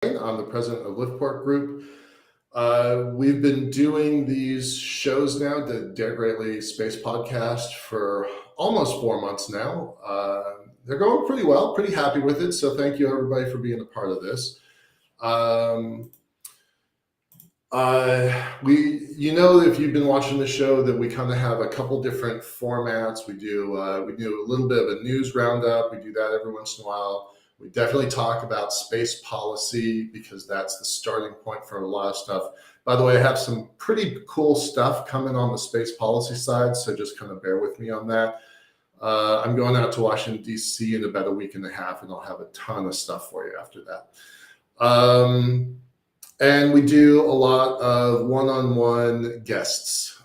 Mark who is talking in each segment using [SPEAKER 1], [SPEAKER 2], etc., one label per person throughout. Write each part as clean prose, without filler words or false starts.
[SPEAKER 1] I'm the president of Liftport Group. We've been doing these shows now, the DareGreatly Space Podcast, for almost 4 months now. They're going pretty well, pretty happy with it. So thank you everybody for being a part of this. If you've been watching the show, that we kind of have a couple different formats. We do a little bit of a news roundup. We do that every once in a while. We definitely talk about space policy because that's the starting point for a lot of stuff. By the way, I have some pretty cool stuff coming on the space policy side, so just kind of bear with me on that. I'm going out to Washington, D.C. in about a week and a half, and I'll have a ton of stuff for you after that. And we do a lot of one-on-one guests.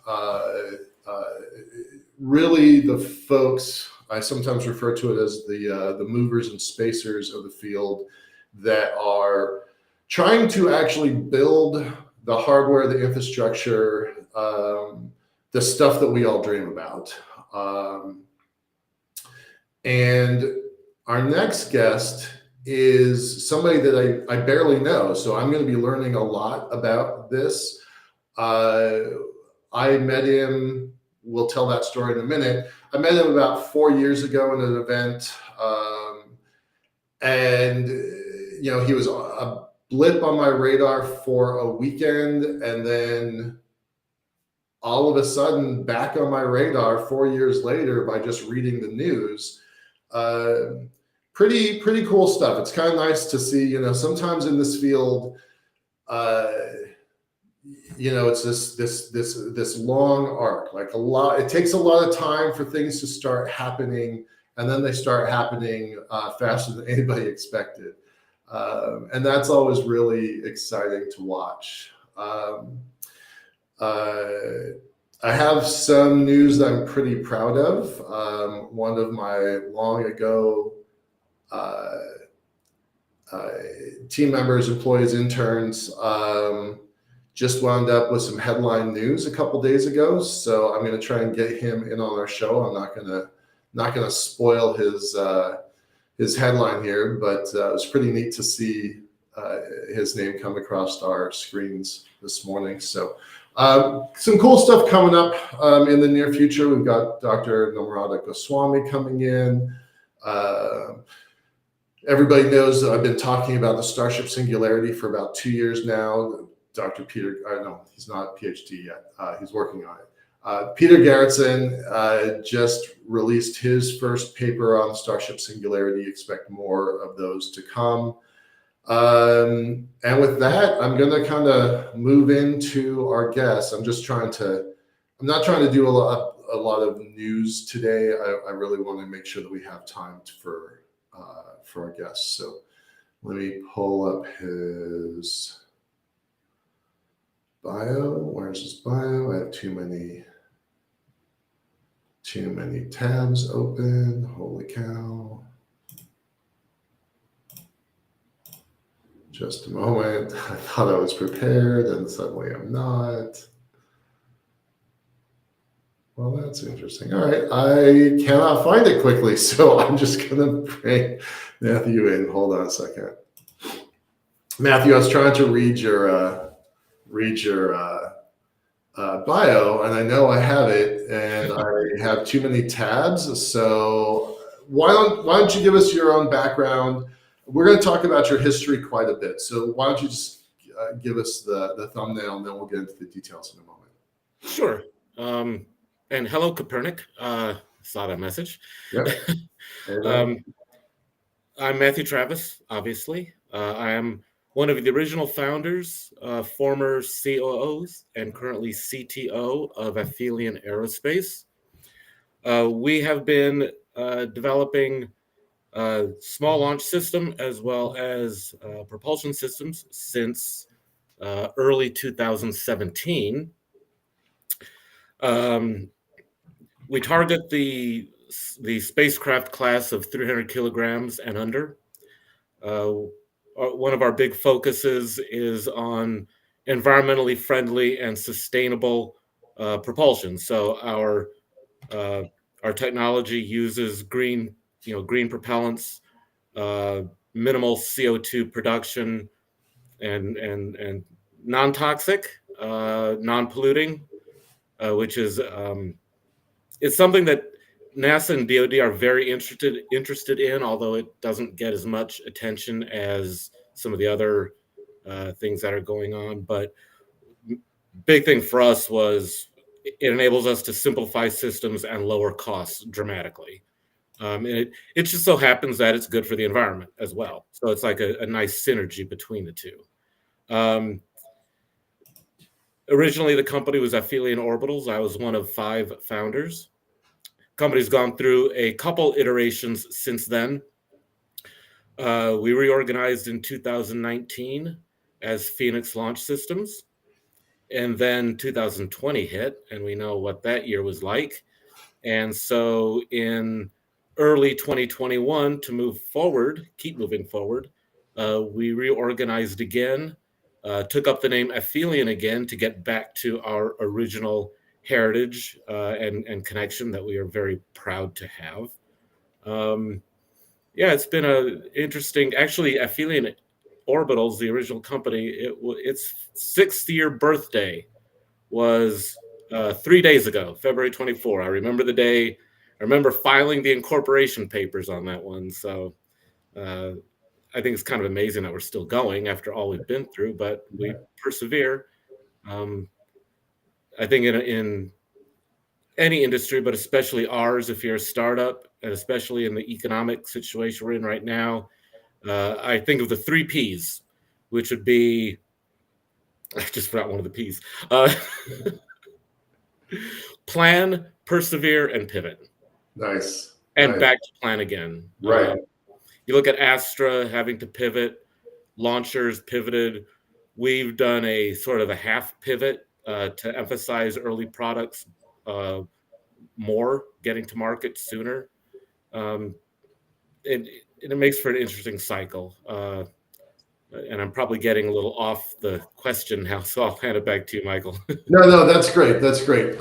[SPEAKER 1] Really, the folks, I sometimes refer to it as the movers and spacers of the field that are trying to actually build the hardware, the infrastructure, the stuff that we all dream about. And our next guest is somebody that I barely know. So I'm going to be learning a lot about this. I met him, we'll tell that story in a minute. I met him about 4 years ago in an event. And he was a blip on my radar for a weekend. And then all of a sudden back on my radar 4 years later by just reading the news. Pretty cool stuff. It's kind of nice to see, sometimes in this field, it's this long arc, it takes a lot of time for things to start happening, and then they start happening faster than anybody expected. And that's always really exciting to watch. I have some news that I'm pretty proud of. One of my long ago team members, employees, interns just wound up with some headline news a couple days ago. So I'm going to try and get him in on our show. I'm not going to spoil his headline here, but it was pretty neat to see his name come across our screens this morning. So some cool stuff coming up in the near future. We've got Dr. Namrata Goswami coming in. Everybody knows that I've been talking about the Starship Singularity for about 2 years now. Dr. Peter, no, he's not PhD yet. He's working on it. Peter Garretson just released his first paper on Starship Singularity. Expect more of those to come. And with that, I'm going to kind of move into our guests. I'm not trying to do a lot of news today. I really want to make sure that we have time for our guests. So let me pull up his bio. Where's his bio? I have too many tabs open. Holy cow. Just a moment. I thought I was prepared and suddenly I'm not. Well, that's interesting. All right. I cannot find it quickly, so I'm just going to bring Matthew in. Hold on a second. Matthew, I was trying to read your bio, and I know I have it, and I have too many tabs. So why don't you give us your own background? We're going to talk about your history quite a bit. So why don't you just give us the thumbnail, and then we'll get into the details in a moment.
[SPEAKER 2] Sure. And hello, Copernic. Saw that message.
[SPEAKER 1] Yep.
[SPEAKER 2] I'm Matthew Travis, obviously. I am one of the original founders, former COOs, and currently CTO of Aphelion Aerospace. We have been developing small launch system as well as propulsion systems since early 2017. We target the spacecraft class of 300 kilograms and under. One of our big focuses is on environmentally friendly and sustainable propulsion. So our technology uses green propellants, minimal CO2 production, and non-toxic, non-polluting, which is it's something that NASA and DoD are very interested in, although it doesn't get as much attention as some of the other things that are going on. But big thing for us was it enables us to simplify systems and lower costs dramatically. And it just so happens that it's good for the environment as well. So it's like a nice synergy between the two. Originally, the company was Aphelion Orbitals. I was one of 5 founders. Company's gone through a couple iterations since then. We reorganized in 2019 as Phoenix Launch Systems. And then 2020 hit, and we know what that year was like. And so in early 2021, to move forward, keep moving forward, we reorganized again, took up the name Aphelion again to get back to our original heritage and connection that we are very proud to have. Yeah, it's been a interesting, actually, Aphelion Orbitals, the original company, its 6th year birthday was 3 days ago, February 24. I remember the day. I remember filing the incorporation papers on that one. So I think it's kind of amazing that we're still going after all we've been through, but we persevere. I think in any industry, but especially ours, if you're a startup, and especially in the economic situation we're in right now, I think of the 3 Ps, which would be, I just forgot one of the Ps. Plan, persevere, and pivot.
[SPEAKER 1] Nice.
[SPEAKER 2] And
[SPEAKER 1] nice.
[SPEAKER 2] back to plan again.
[SPEAKER 1] Right.
[SPEAKER 2] You look at Astra having to pivot, launchers pivoted. We've done a sort of a half pivot to emphasize early products more, getting to market sooner. It makes for an interesting cycle. And I'm probably getting a little off the question now, so I'll hand it back to you, Michael.
[SPEAKER 1] No, that's great. That's great.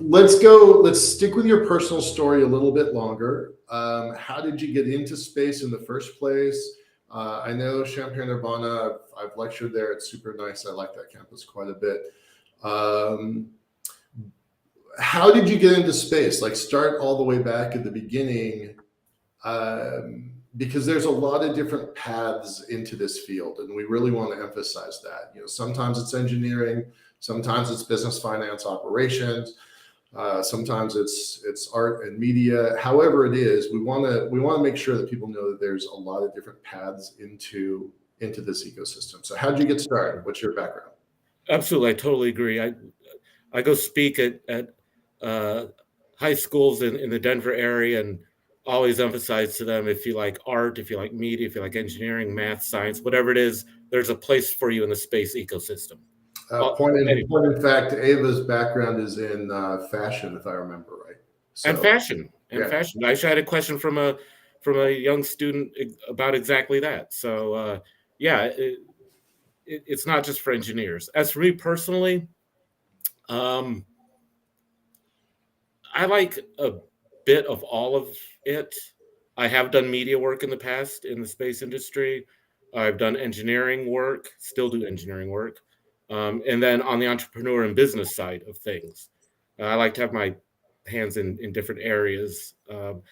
[SPEAKER 1] Let's stick with your personal story a little bit longer. How did you get into space in the first place? I know Champaign-Urbana, I've lectured there. It's super nice. I like that campus quite a bit. How did you get into space? Like, start all the way back at the beginning. Because there's a lot of different paths into this field, and we really want to emphasize that. Sometimes it's engineering, sometimes it's business, finance, operations, sometimes it's art and media. However it is, we want to make sure that people know that there's a lot of different paths into this ecosystem. So how'd you get started? What's your background?
[SPEAKER 2] Absolutely, I totally agree. I go speak at high schools in the Denver area, and always emphasize to them, if you like art, if you like media, if you like engineering, math, science, whatever it is, there's a place for you in the space ecosystem.
[SPEAKER 1] Point in fact, Ava's background is in fashion, if I remember right.
[SPEAKER 2] So, and fashion. I actually had a question from a young student about exactly that. So yeah, it's not just for engineers. As for me personally, I like a bit of all of it. I have done media work in the past in the space industry. I've done engineering work, still do engineering work. And then on the entrepreneur and business side of things, I like to have my hands in different areas. And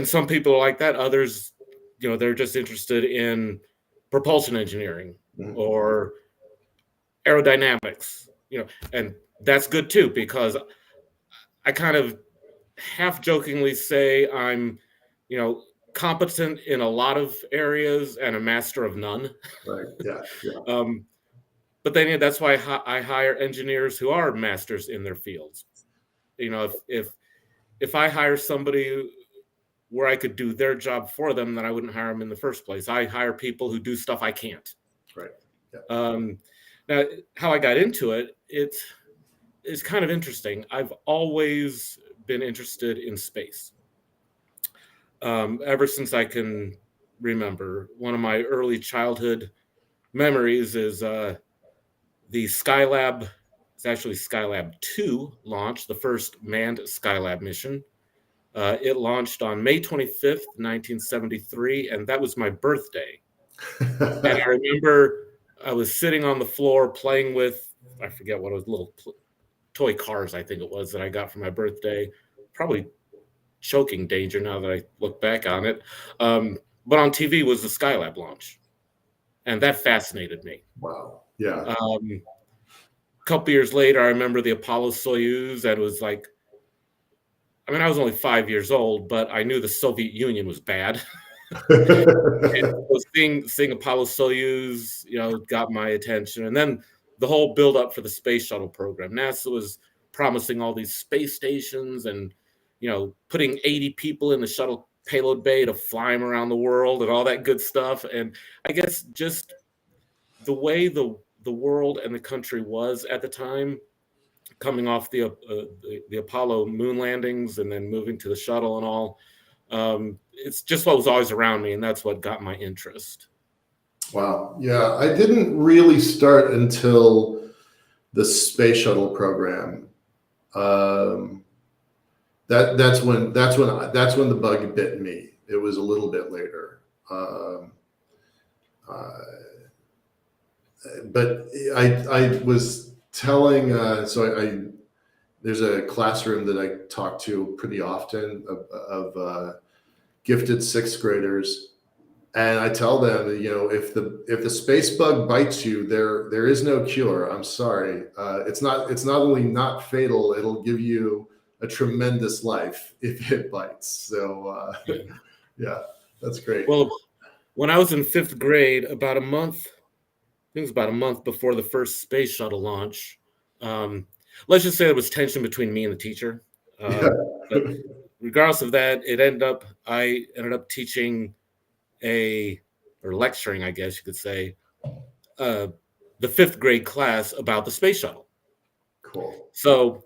[SPEAKER 2] some people are like that. Others, they're just interested in propulsion engineering or aerodynamics, and that's good too, because I kind of half jokingly say I'm, competent in a lot of areas and a master of none.
[SPEAKER 1] Right. Yeah.
[SPEAKER 2] But then that's why I hire engineers who are masters in their fields. If I hire somebody where I could do their job for them, then I wouldn't hire them in the first place. I hire people who do stuff I can't.
[SPEAKER 1] Right. Yeah.
[SPEAKER 2] Now, how I got into it, it's kind of interesting. I've always been interested in space. Ever since I can remember. One of my early childhood memories is the Skylab. It's actually Skylab 2 launch, the first manned Skylab mission. It launched on May 25th, 1973, and that was my birthday. And I remember I was sitting on the floor playing with, I forget what it was, little toy cars, I think it was, that I got for my birthday. Probably choking danger now that I look back on it. But on TV was the Skylab launch, and that fascinated me.
[SPEAKER 1] Wow. Yeah.
[SPEAKER 2] A couple years later, I remember the Apollo Soyuz, and it was like, I mean, I was only 5 years old, but I knew the Soviet Union was bad. And so seeing Apollo Soyuz, got my attention. And then the whole build up for the space shuttle program. NASA was promising all these space stations and, putting 80 people in the shuttle payload bay to fly them around the world and all that good stuff. And I guess just the way the world and the country was at the time, coming off the Apollo moon landings and then moving to the shuttle and all. It's just what was always around me, and that's what got my interest.
[SPEAKER 1] Wow. Yeah, I didn't really start until the space shuttle program. That's when the bug bit me. It was a little bit later. But I was telling, there's a classroom that I talk to pretty often of gifted sixth graders, and I tell them, if the space bug bites you, there is no cure. I'm sorry. It's not only not fatal, it'll give you a tremendous life if it bites. So yeah, that's great.
[SPEAKER 2] Well, when I was in 5th grade, about a month before the first space shuttle launch, let's just say there was tension between me and the teacher. But regardless of that, I ended up teaching or lecturing, I guess you could say, the 5th grade class about the space shuttle.
[SPEAKER 1] Cool.
[SPEAKER 2] So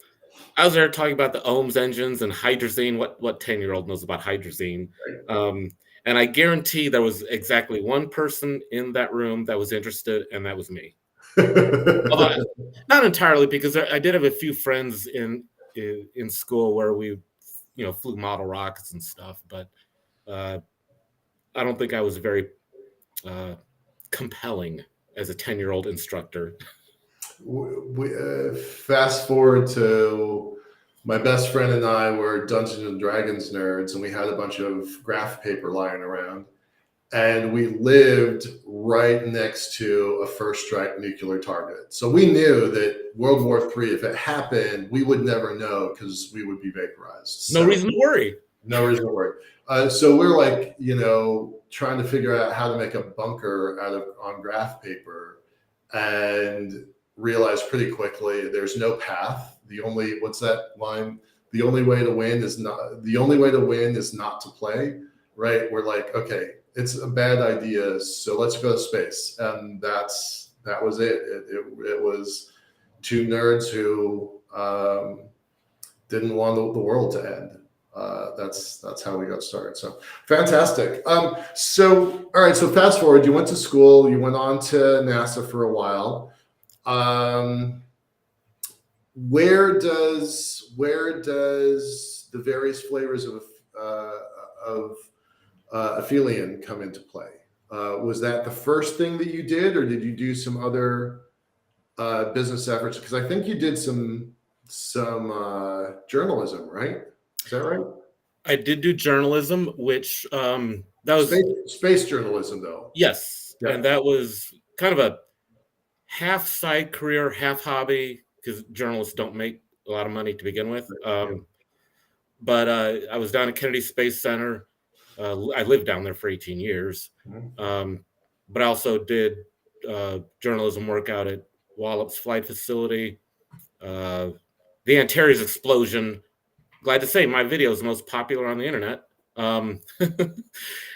[SPEAKER 2] I was there talking about the OMS engines and hydrazine. What 10-year-old knows about hydrazine? Right. And I guarantee there was exactly one person in that room that was interested, and that was me. Although, not entirely, because I did have a few friends in school where we, flew model rockets and stuff. But I don't think I was very compelling as a 10-year-old instructor.
[SPEAKER 1] Fast forward to my best friend and I were Dungeons and Dragons nerds, and we had a bunch of graph paper lying around, and we lived right next to a first strike nuclear target. So we knew that World War III, if it happened, we would never know because we would be vaporized.
[SPEAKER 2] No reason to worry.
[SPEAKER 1] No reason to worry. So we're like, trying to figure out how to make a bunker on graph paper, and realized pretty quickly there's no path. What's that line? The only way to win is not to play, right? We're like, okay, it's a bad idea, so let's go to space. And that was it. It was two nerds who didn't want the world to end. That's how we got started. So fantastic. So all right. So fast forward. You went to school. You went on to NASA for a while. Where does the various flavors of aphelion come into play? Was that the first thing that you did, or did you do some other business efforts? Because I think you did some journalism, right? Is that right?
[SPEAKER 2] I did do journalism, which that was
[SPEAKER 1] space journalism, though.
[SPEAKER 2] Yes, yeah. And that was kind of a half side career, half hobby, because journalists don't make a lot of money to begin with. But I was down at Kennedy Space Center. I lived down there for 18 years. But I also did journalism work out at Wallops Flight Facility. The Antares explosion, glad to say my video is the most popular on the internet. And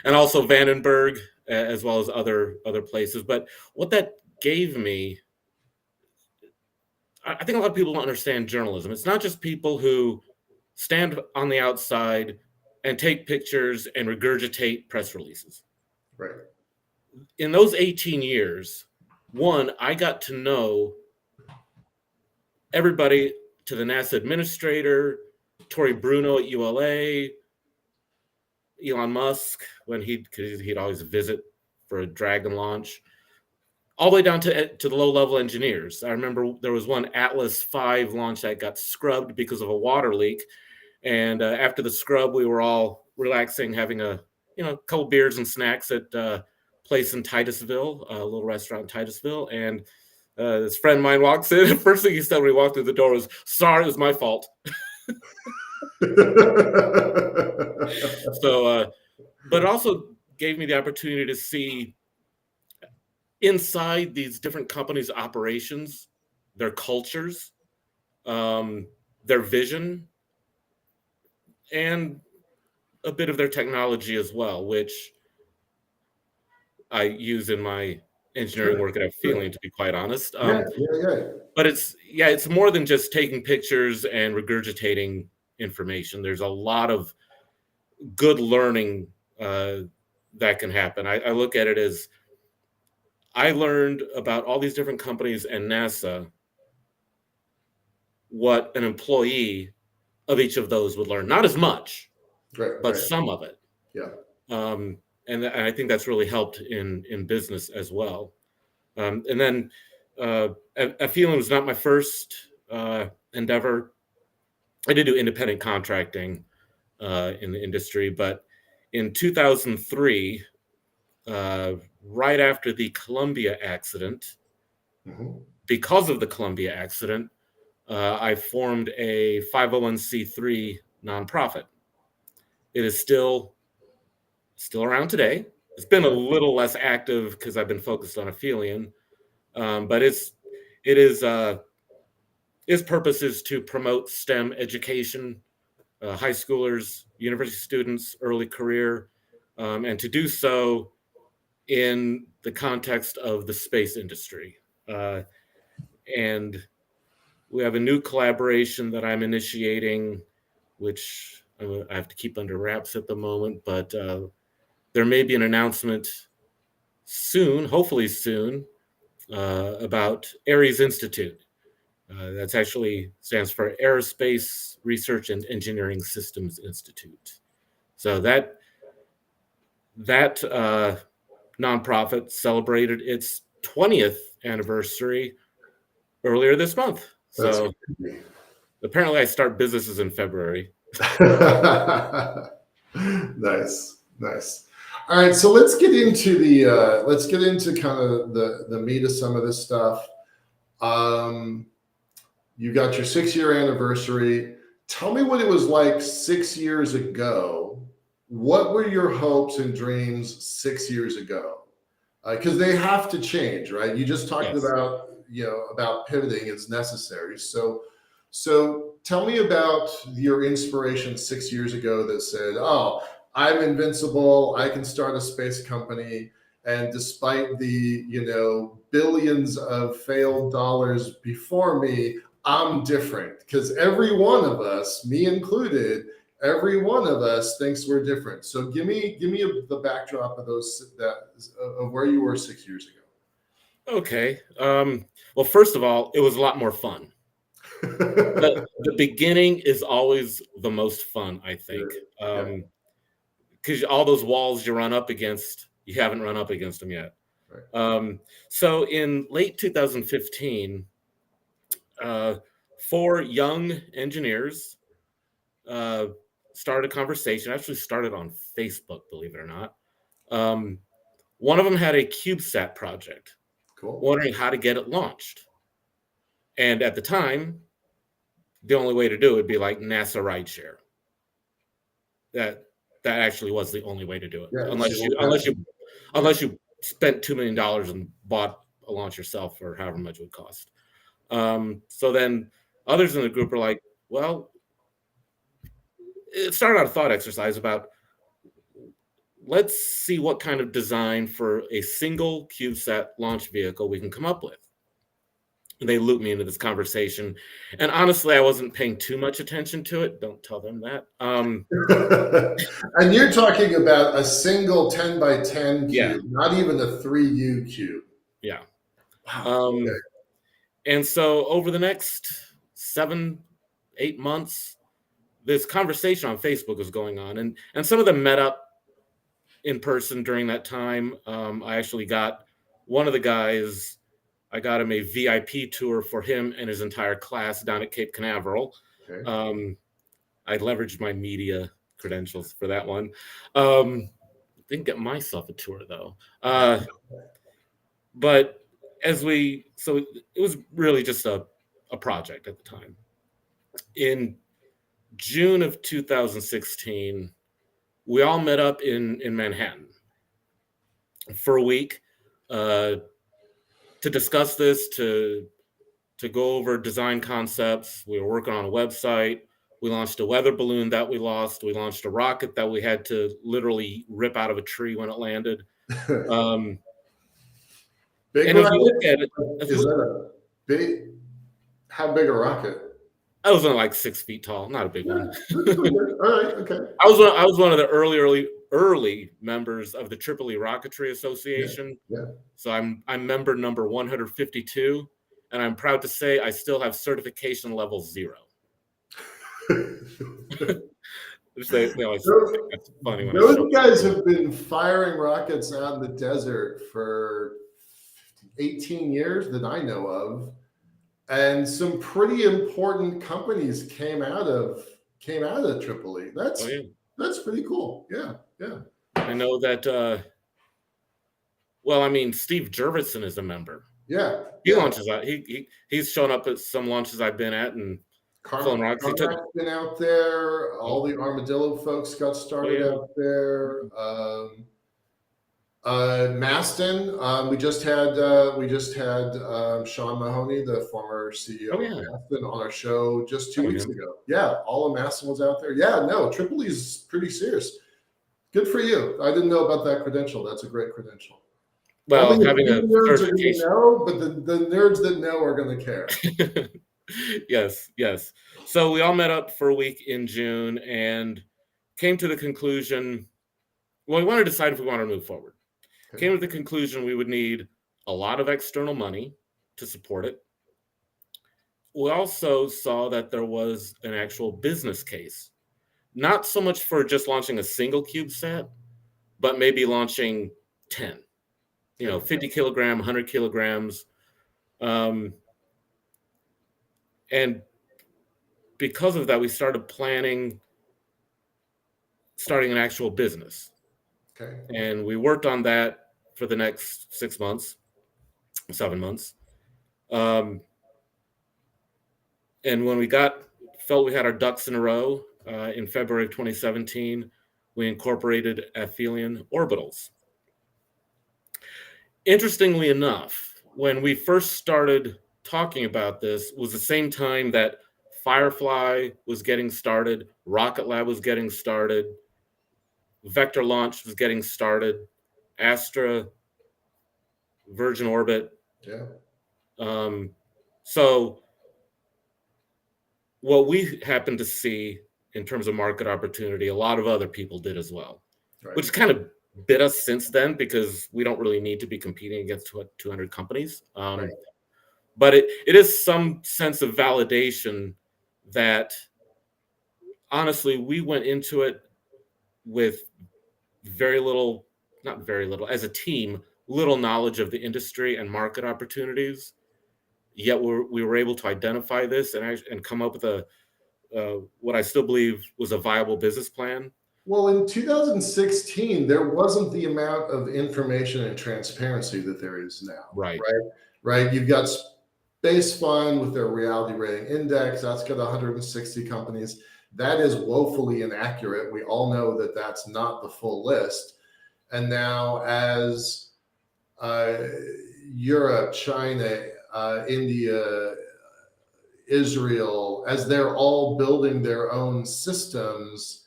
[SPEAKER 2] also Vandenberg, as well as other places. But what that gave me, I think a lot of people don't understand journalism. It's not just people who stand on the outside and take pictures and regurgitate press releases.
[SPEAKER 1] Right.
[SPEAKER 2] In those 18 years, one, I got to know everybody, to the NASA administrator, Tory Bruno at ULA, Elon Musk, when he'd always visit for a Dragon launch, all the way down to the low-level engineers. I remember there was one Atlas V launch that got scrubbed because of a water leak. And after the scrub, we were all relaxing, having a couple beers and snacks at a place in Titusville, a little restaurant in Titusville. And this friend of mine walks in. The first thing he said when he walked through the door was, "Sorry, it was my fault." So, but it also gave me the opportunity to see inside these different companies' operations, their cultures, their vision, and a bit of their technology as well, which I use in my engineering work at Aphelion, to be quite honest. But it's more than just taking pictures and regurgitating information. There's a lot of good learning that can happen. I look at it as I learned about all these different companies and NASA, what an employee of each of those would learn. Not as much, but some of it.
[SPEAKER 1] Yeah.
[SPEAKER 2] And I think that's really helped in business as well. And then Aphelion was not my first endeavor. I did do independent contracting in the industry, but in 2003, right after the Columbia accident, because of the Columbia accident, I formed a 501c3 nonprofit. It is still around today. It's been a little less active because I've been focused on Aphelion, but its purpose is to promote STEM education, high schoolers, university students, early career, and to do so in the context of the space industry. And we have a new collaboration that I'm initiating, which I have to keep under wraps at the moment, but there may be an announcement soon, hopefully soon, about Ares Institute. That's actually stands for Aerospace Research and Engineering Systems Institute. So that nonprofit celebrated its 20th anniversary earlier this month. So apparently I start businesses in February.
[SPEAKER 1] Nice. All right, so let's get into kind of the meat of some of this stuff. You got your 6-year anniversary. Tell me what it was like 6 years ago. What were your hopes and dreams 6 years ago? Because they have to change, right? You just talked about pivoting is necessary. So tell me about your inspiration 6 years ago that said, "Oh, I'm invincible. I can start a space company." And despite the billions of failed dollars before me, I'm different. Because every one of us, me included, every one of us thinks we're different. So give me the backdrop of of where you were 6 years ago.
[SPEAKER 2] Okay. Well, first of all, it was a lot more fun. The beginning is always the most fun, I think, because all those walls you run up against, you haven't run up against them yet. Right. So in late 2015, 4 young engineers started a conversation. Actually started on Facebook, believe it or not. One of them had a CubeSat project, wondering how to get it launched. And at the time, the only way to do it would be like NASA rideshare. That actually was the only way to do it, unless you spent $2 million and bought a launch yourself for however much it would cost. So then others in the group are like, well, it started out a thought exercise about, let's see what kind of design for a single CubeSat launch vehicle we can come up with. And they looped me into this conversation. And honestly, I wasn't paying too much attention to it. Don't tell them that.
[SPEAKER 1] And you're talking about a single 10 by 10 cube, not even a 3U cube.
[SPEAKER 2] Yeah.
[SPEAKER 1] Wow. Okay.
[SPEAKER 2] And so over the next 7-8 months, this conversation on Facebook was going on. And some of them met up in person during that time. I actually got one of the guys, I got him a VIP tour for him and his entire class down at Cape Canaveral.
[SPEAKER 1] Okay.
[SPEAKER 2] I leveraged my media credentials for that one. Didn't get myself a tour though. But so it was really just a project at the time. In June of 2016, we all met up in Manhattan for a week to discuss this, to go over design concepts. We were working on a website. We launched a weather balloon that we lost. We launched a rocket that we had to literally rip out of a tree when it landed.
[SPEAKER 1] Big
[SPEAKER 2] and if
[SPEAKER 1] rocket?
[SPEAKER 2] you look at it,
[SPEAKER 1] Is that a big? How big a rocket?
[SPEAKER 2] I was only like 6 feet tall, not a big one.
[SPEAKER 1] All right, okay.
[SPEAKER 2] I was one of the early members of the Tripoli Rocketry Association.
[SPEAKER 1] Yeah.
[SPEAKER 2] So I'm member number 152, and I'm proud to say I still have certification level 0. They always think that's funny when
[SPEAKER 1] those guys have been firing rockets out in the desert for 18 years that I know of, and some pretty important companies came out of Tripoli. That's pretty cool. Yeah.
[SPEAKER 2] I know that. Well, I mean, Steve Jurvetson is a member.
[SPEAKER 1] Yeah.
[SPEAKER 2] He launches out. He's shown up at some launches I've been at, and
[SPEAKER 1] Carmack's been out there. All the Armadillo folks got started out there. Maston, we just had Sean Mahoney, the former CEO of Maston, on our show just 2 weeks ago. Yeah, all of Maston was out there. Yeah, no, Tripoli's pretty serious. Good for you. I didn't know about that credential. That's a great credential.
[SPEAKER 2] Well, having a
[SPEAKER 1] certification. But the nerds that know are going to care.
[SPEAKER 2] Yes. So we all met up for a week in June and came to the conclusion. Well, we wanted to decide if we wanted to move forward. Okay. Came to the conclusion we would need a lot of external money to support it. We also saw that there was an actual business case, not so much for just launching a single CubeSat, but maybe launching 10, 50 kilogram, 100 kilograms. And because of that, we started starting an actual business.
[SPEAKER 1] Okay.
[SPEAKER 2] And we worked on that for the next 7 months. And when we felt we had our ducks in a row, in February of 2017, we incorporated Aphelion Orbitals. Interestingly enough, when we first started talking about this was the same time that Firefly was getting started, Rocket Lab was getting started, Vector Launch was getting started, Astra, Virgin Orbit.
[SPEAKER 1] Yeah.
[SPEAKER 2] So what we happened to see in terms of market opportunity, a lot of other people did as well, which kind of bit us since then because we don't really need to be competing against 200 companies. But it is some sense of validation that, honestly, we went into it with as a team, little knowledge of the industry and market opportunities. Yet we were able to identify this and come up with what I still believe was a viable business plan.
[SPEAKER 1] Well, in 2016, there wasn't the amount of information and transparency that there is now. Right. You've got Space Fund with their reality rating index. That's got 160 companies. That is woefully inaccurate. We all know that that's not the full list. And now as Europe, China, India, Israel, as they're all building their own systems,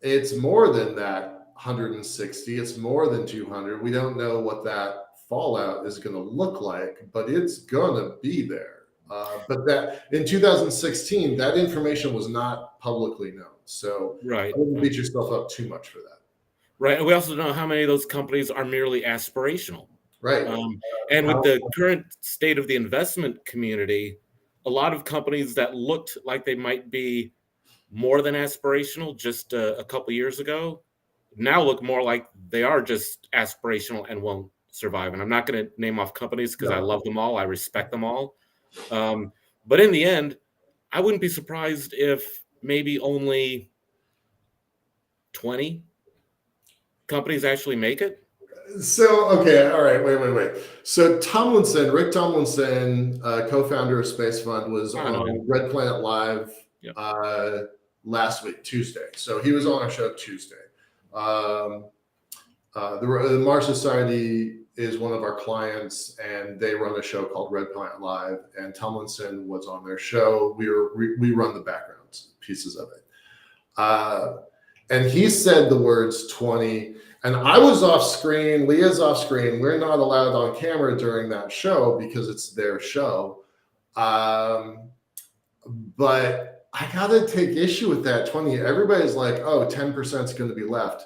[SPEAKER 1] it's more than that 160. It's more than 200. We don't know what that fallout is going to look like, but it's going to be there. But that in 2016, that information was not publicly known. So I wouldn't beat yourself up too much for that.
[SPEAKER 2] Right. And we also don't know how many of those companies are merely aspirational.
[SPEAKER 1] Right.
[SPEAKER 2] And with the current state of the investment community, a lot of companies that looked like they might be more than aspirational just a couple years ago, now look more like they are just aspirational and won't survive. And I'm not going to name off companies because I love them all. I respect them all. But in the end, I wouldn't be surprised if maybe only 20 companies actually make it.
[SPEAKER 1] So, okay, all right, wait. So Rick Tomlinson, co-founder of Space Fund, was on Red Planet Live last week, Tuesday. So he was on our show Tuesday. The Mars Society is one of our clients, and they run a show called Red Planet Live, and Tomlinson was on their show. We run the background pieces of it. And he said the words 20, and I was off screen, Leah's off screen. We're not allowed on camera during that show because it's their show. But I gotta take issue with that 20. Everybody's like, oh, 10% is gonna be left.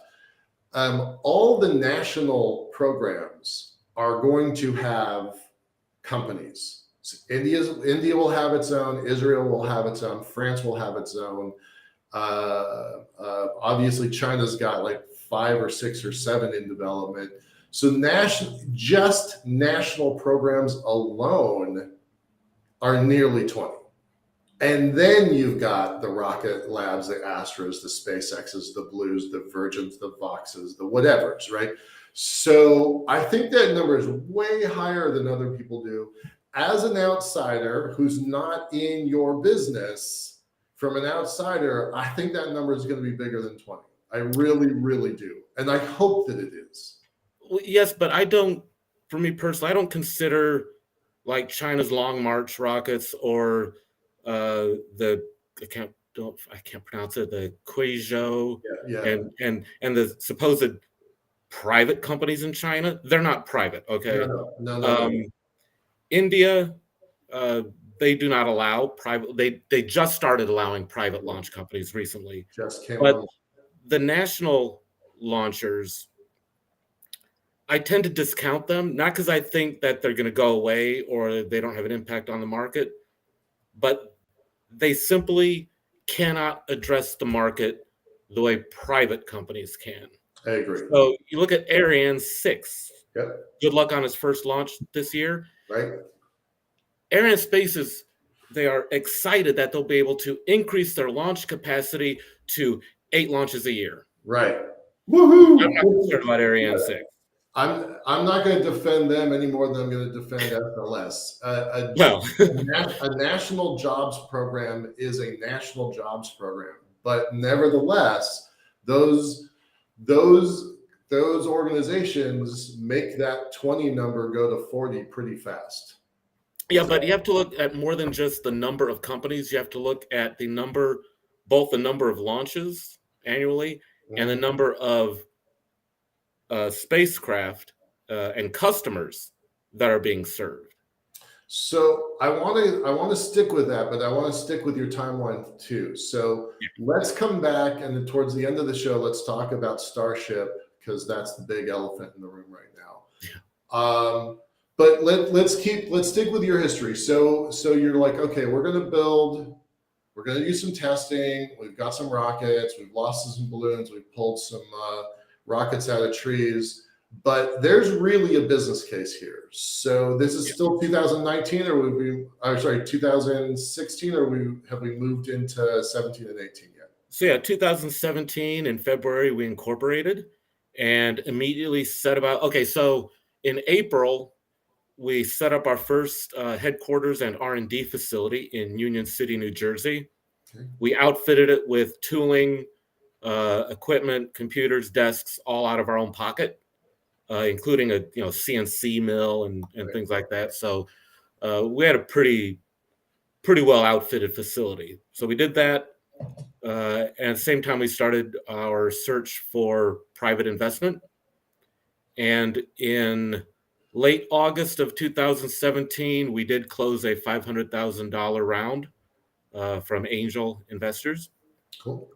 [SPEAKER 1] All the national programs are going to have companies. So India will have its own, Israel will have its own, France will have its own. Obviously, China's got like 5 or 6 or 7 in development. So national programs alone are nearly 20. And then you've got the Rocket Labs, the Astros, the SpaceXs, the Blues, the Virgins, the Voxes, the whatevers, right? So I think that number is way higher than other people do. As an outsider who's not in your business, from an outsider, I think that number is going to be bigger than 20. I really, really do. And I hope that it is.
[SPEAKER 2] Well, yes, but for me personally, I don't consider like China's Long March rockets or I can't pronounce it, the Kuizhou and the supposed private companies in China. They're not private, okay?
[SPEAKER 1] No.
[SPEAKER 2] India, they do not allow private. They just started allowing private launch companies recently. But the national launchers, I tend to discount them, not because I think that they're going to go away or they don't have an impact on the market, but they simply cannot address the market the way private companies can.
[SPEAKER 1] I agree.
[SPEAKER 2] So you look at Ariane 6.
[SPEAKER 1] Yep.
[SPEAKER 2] Good luck on its first launch this year.
[SPEAKER 1] Right.
[SPEAKER 2] Arianespace they are excited that they'll be able to increase their launch capacity to 8 launches a year.
[SPEAKER 1] Right. Woohoo!
[SPEAKER 2] I'm not concerned about Ariane 6.
[SPEAKER 1] I'm not going to defend them any more than I'm going to defend SLS. A national jobs program is a national jobs program, but nevertheless, those organizations make that 20 number go to 40 pretty fast.
[SPEAKER 2] Yeah, but you have to look at more than just the number of companies. You have to look at both the number of launches annually and the number of spacecraft and customers that are being served.
[SPEAKER 1] So I want to stick with that, but I want to stick with your timeline too. So let's come back, and then towards the end of the show, let's talk about Starship, because that's the big elephant in the room right now. Yeah. But let's stick with your history. So you're like, okay, we're going to do some testing. We've got some rockets. We've lost some balloons. We've pulled some rockets out of trees. But there's really a business case here. So this is still 2019, or 2016, or have we moved into 17 and 18 yet?
[SPEAKER 2] So 2017 in February we incorporated and immediately set about. Okay, so in April we set up our first headquarters and R&D facility in Union City, New Jersey. Okay. We outfitted it with tooling, equipment, computers, desks, all out of our own pocket, including a CNC mill and things like that. So we had a pretty well outfitted facility. So we did that. And at the same time, we started our search for private investment. And in late August of 2017, we did close a $500,000 round from angel investors.
[SPEAKER 1] Cool.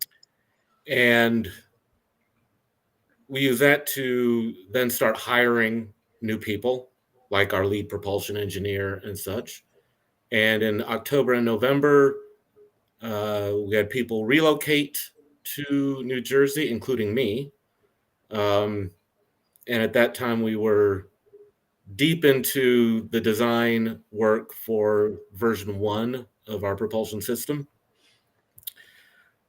[SPEAKER 2] And we use that to then start hiring new people, like our lead propulsion engineer and such. And in October and November, we had people relocate to New Jersey, including me. And at that time, we were deep into the design work for version 1 of our propulsion system,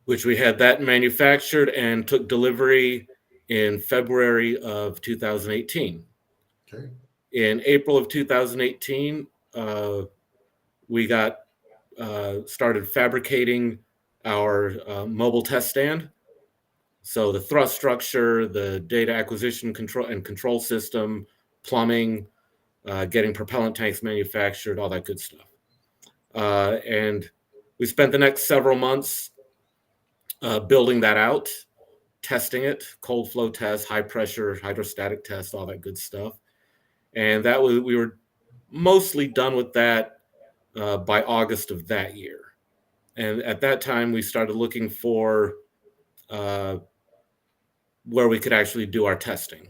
[SPEAKER 2] which we had that manufactured and took delivery in February of 2018.
[SPEAKER 1] Okay.
[SPEAKER 2] In April of 2018, we got started fabricating our mobile test stand. So the thrust structure, the data acquisition control system, plumbing, getting propellant tanks manufactured, all that good stuff. And we spent the next several months building that out, testing it, cold flow test, high pressure, hydrostatic test, all that good stuff. And that was, we were mostly done with that by August of that year. And at that time, we started looking for where we could actually do our testing.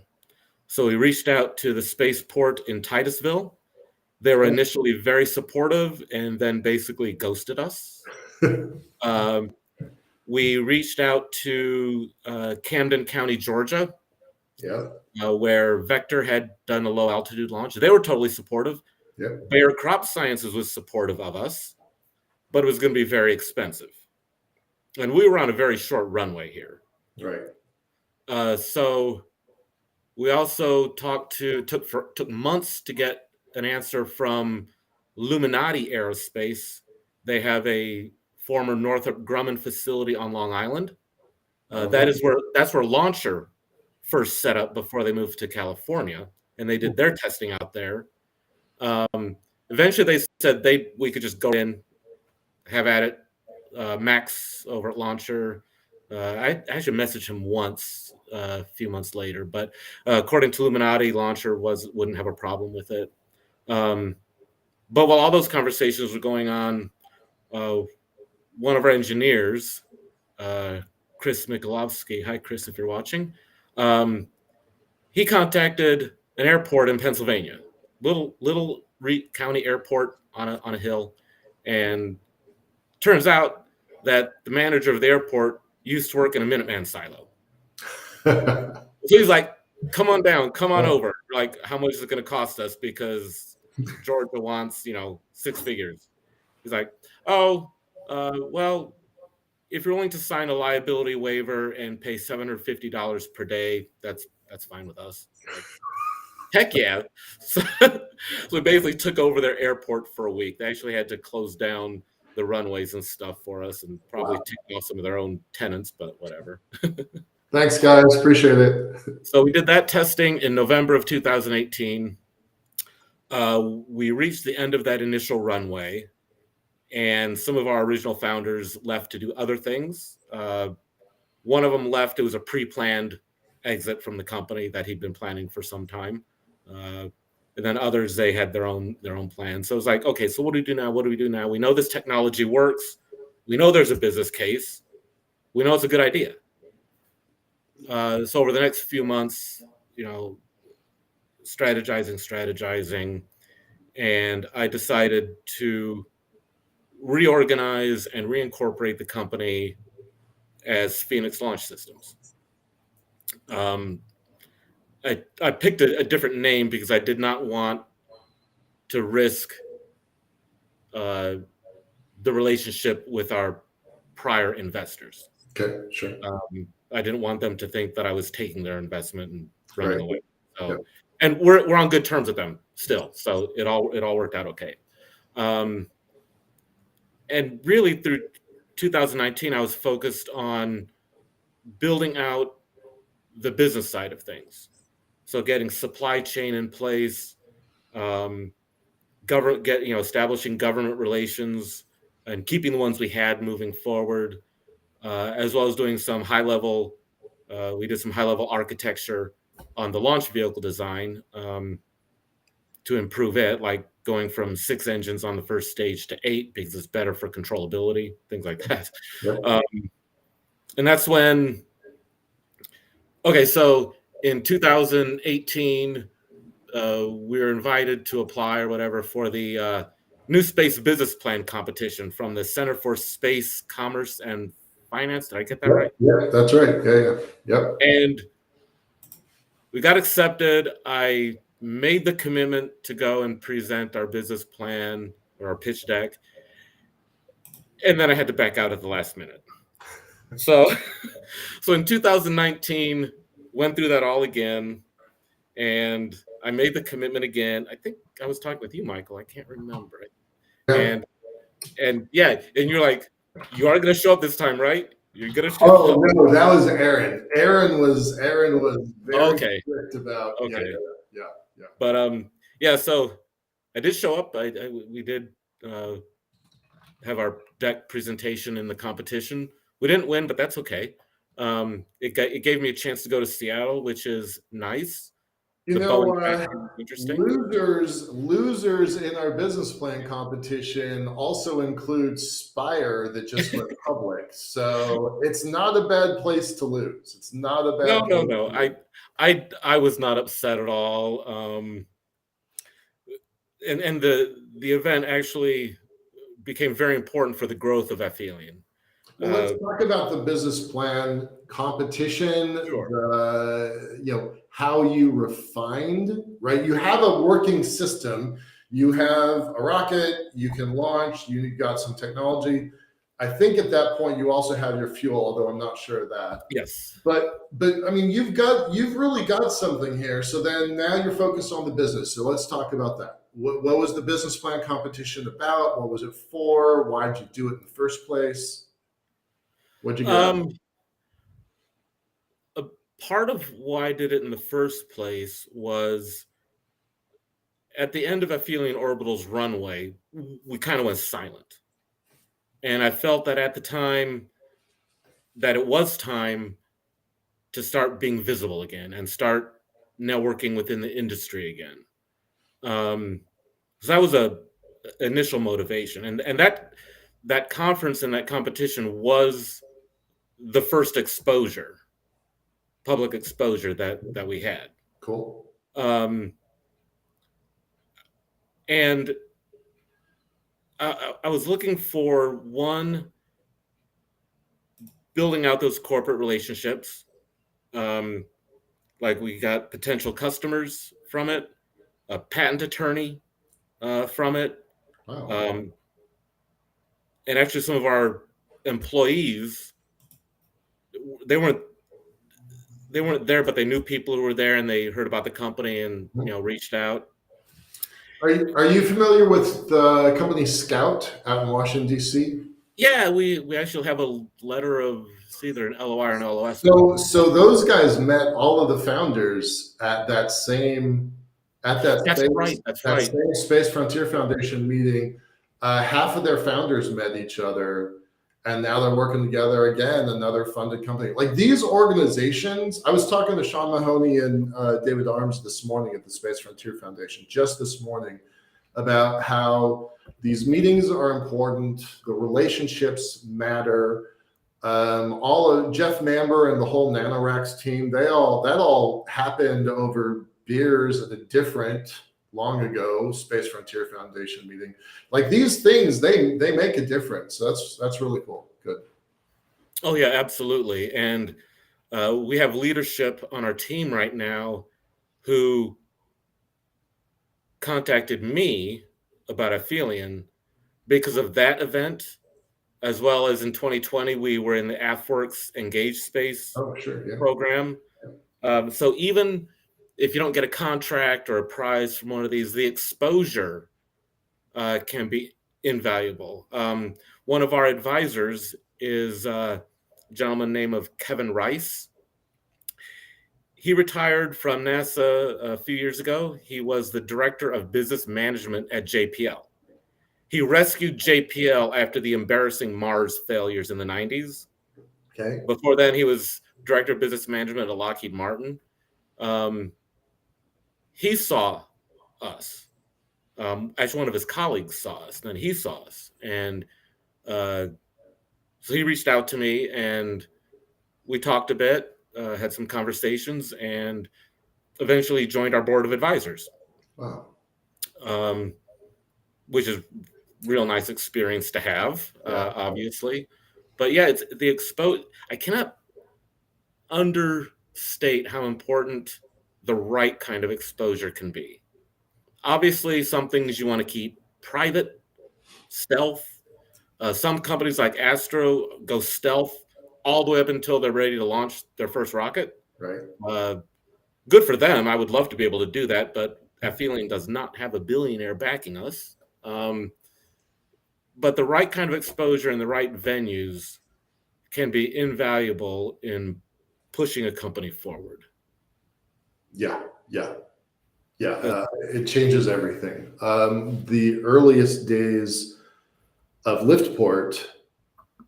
[SPEAKER 2] So we reached out to the spaceport in Titusville. They were initially very supportive and then basically ghosted us. We reached out to Camden County, Georgia, where Vector had done a low altitude launch. They were totally supportive. Bayer Crop Sciences was supportive of us, but it was going to be very expensive. And we were on a very short runway here.
[SPEAKER 1] Right.
[SPEAKER 2] So we also took months to get an answer from Illuminati Aerospace. They have a former Northrop Grumman facility on Long Island. That's where Launcher first set up before they moved to California, and they did their testing out there. Eventually, they said we could just go in, have at it. Max over at Launcher. I actually messaged him once a few months later, but according to Illuminati, Launcher wouldn't have a problem with it. But while all those conversations were going on, one of our engineers, Chris Mikulovsky, hi Chris, if you're watching, he contacted an airport in Pennsylvania, little county airport on a hill, and turns out that the manager of the airport used to work in a Minuteman silo. So he's like, come on down, come on over. Like, how much is it going to cost us? Because Georgia wants, 6 figures. He's like, well, if you're willing to sign a liability waiver and pay $750 per day, that's fine with us. Like, heck yeah. So we basically took over their airport for a week. They actually had to close down the runways and stuff for us, and probably take off some of their own tenants, but whatever.
[SPEAKER 1] Thanks, guys. Appreciate it.
[SPEAKER 2] So we did that testing in November of 2018. We reached the end of that initial runway, and some of our original founders left to do other things. One of them left. It was a pre-planned exit from the company that he'd been planning for some time. And then others, they had their own plans. So it was like, okay, so what do we do now? What do we do now? We know this technology works. We know there's a business case. We know it's a good idea. So over the next few months, strategizing, and I decided to reorganize and reincorporate the company as Phoenix Launch Systems. I picked a different name because I did not want to risk the relationship with our prior investors.
[SPEAKER 1] Okay, sure.
[SPEAKER 2] I didn't want them to think that I was taking their investment and running away. So, and we're on good terms with them still. So it all worked out okay. And really through 2019, I was focused on building out the business side of things. So getting supply chain in place, establishing government relations and keeping the ones we had moving forward, as well as doing some high-level architecture on the launch vehicle design to improve it, like going from 6 engines on the first stage to 8 because it's better for controllability, things like that. And that's when, so in 2018, we were invited to apply or whatever for the New Space Business Plan competition from the Center for Space, Commerce, and Finance. Did I get that right?
[SPEAKER 1] Yeah, that's right. Yeah. Yep.
[SPEAKER 2] And we got accepted. I made the commitment to go and present our business plan or our pitch deck, and then I had to back out at the last minute. So, so in 2019, went through that all again, and I made the commitment again. I think I was talking with you, Michael. I can't remember it.
[SPEAKER 1] Yeah.
[SPEAKER 2] And yeah, and you're like, you are going to show up this time, right? You're going to show
[SPEAKER 1] Oh
[SPEAKER 2] up.
[SPEAKER 1] no, that was Aaron. Aaron was very
[SPEAKER 2] Okay.
[SPEAKER 1] strict about
[SPEAKER 2] Okay.
[SPEAKER 1] yeah.
[SPEAKER 2] But yeah. So I did show up. We did have our deck presentation in the competition. We didn't win, but that's okay. It gave me a chance to go to Seattle, which is nice.
[SPEAKER 1] You
[SPEAKER 2] The
[SPEAKER 1] know,
[SPEAKER 2] Boeing factory was interesting.
[SPEAKER 1] losers in our business plan competition also include Spire that just went public. So it's not a bad place to lose. It's not a bad place
[SPEAKER 2] No.
[SPEAKER 1] to lose.
[SPEAKER 2] I was not upset at all. And the event actually became very important for the growth of Aphelion.
[SPEAKER 1] Well, let's talk about the business plan competition,
[SPEAKER 2] Sure.
[SPEAKER 1] how you refined, right? You have a working system. You have a rocket, you can launch, you got some technology. I think at that point you also have your fuel, although I'm not sure of that.
[SPEAKER 2] Yes.
[SPEAKER 1] But I mean, you've really got something here. So then now you're focused on the business. So let's talk about that. What was the business plan competition about? What was it for? Why did you do it in the first place? What'd you get?
[SPEAKER 2] A part of why I did it in the first place was at the end of Aphelion Orbital's runway, we kind of went silent. And I felt that at the time that it was time to start being visible again and start networking within the industry again. So that was a initial motivation. And that conference and that competition was the first exposure, public exposure that we had.
[SPEAKER 1] Cool.
[SPEAKER 2] And I was looking for one, building out those corporate relationships. Like we got potential customers from it, a patent attorney from it.
[SPEAKER 1] Wow.
[SPEAKER 2] And actually some of our employees, they weren't there, but they knew people who were there and they heard about the company and reached out.
[SPEAKER 1] Are you familiar with the company Scout out in Washington, D.C.?
[SPEAKER 2] Yeah, we actually have a letter of, it's either an LOI or an LOS.
[SPEAKER 1] So those guys met all of the founders at that same same Space Frontier Foundation meeting. Half of their founders met each other, and now they're working together again. Another funded company. Like these organizations, I was talking to Sean Mahoney and David Arms this morning at the Space Frontier Foundation, just this morning, about how these meetings are important. The relationships matter. All of Jeff Mamber and the whole NanoRacks team, that all happened over beers at a different, long ago Space Frontier Foundation meeting. Like these things, they make a difference. So that's really cool. Good.
[SPEAKER 2] Oh yeah, absolutely. And we have leadership on our team right now who contacted me about Aphelion because of that event. As well as in 2020, we were in the AFWorks Engage Space program. So even if you don't get a contract or a prize from one of these, the exposure can be invaluable. One of our advisors is a gentleman named Kevin Rice. He retired from NASA a few years ago. He was the director of business management at JPL. He rescued JPL after the embarrassing Mars failures in the 90s.
[SPEAKER 1] Okay.
[SPEAKER 2] Before then, he was director of business management at Lockheed Martin. He saw us. Actually, one of his colleagues saw us, and then he saw us. And so he reached out to me, and we talked a bit, had some conversations, and eventually joined our board of advisors.
[SPEAKER 1] Wow.
[SPEAKER 2] Which is real nice experience to have, obviously. But yeah, it's the I cannot understate how important the right kind of exposure can be. Obviously, some things you want to keep private, stealth. Some companies like Astro go stealth all the way up until they're ready to launch their first rocket.
[SPEAKER 1] Right.
[SPEAKER 2] Good for them. I would love to be able to do that, but Aphelion does not have a billionaire backing us. But the right kind of exposure and the right venues can be invaluable in pushing a company forward.
[SPEAKER 1] Yeah. It changes everything. The earliest days of Liftport,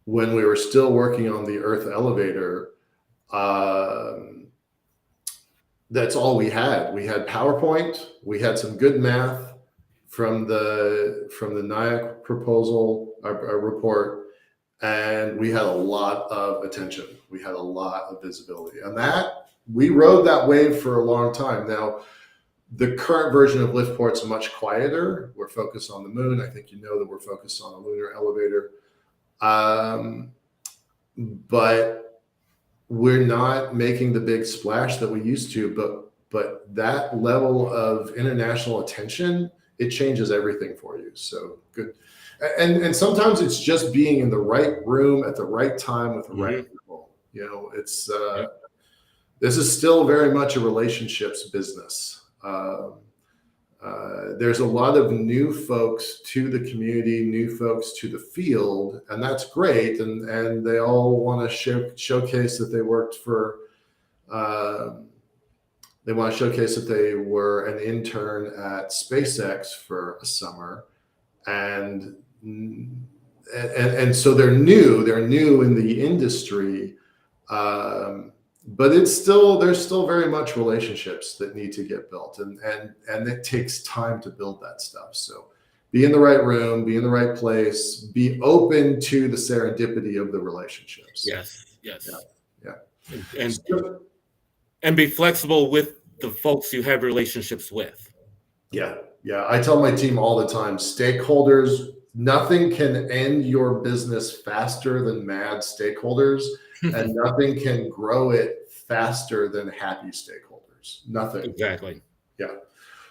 [SPEAKER 1] when we were still working on the Earth elevator, that's all we had. We had PowerPoint. We had some good math from the NIAC proposal, our report, and we had a lot of attention. We had a lot of visibility, and that we rode that wave for a long time. Now, the current version of Liftport's much quieter. We're focused on the moon. I think you know that we're focused on a lunar elevator, but we're not making the big splash that we used to. But that level of international attention, it changes everything for you. So good. And sometimes it's just being in the right room at the right time with the right people. You know, it's this is still very much a relationships business. There's a lot of new folks to the community, new folks to the field, and that's great. And they all want to showcase that they worked for. They want to showcase that they were an intern at SpaceX for a summer, and so they're new in the industry. But there's still very much relationships that need to get built, and it takes time to build that stuff. So be in the right room, be in the right place, be open to the serendipity of the relationships.
[SPEAKER 2] Yes.
[SPEAKER 1] Yeah.
[SPEAKER 2] And be flexible with the folks you have relationships with.
[SPEAKER 1] Yeah. I tell my team all the time, stakeholders, nothing can end your business faster than mad stakeholders. And nothing can grow it faster than happy stakeholders. Nothing.
[SPEAKER 2] Exactly.
[SPEAKER 1] Yeah.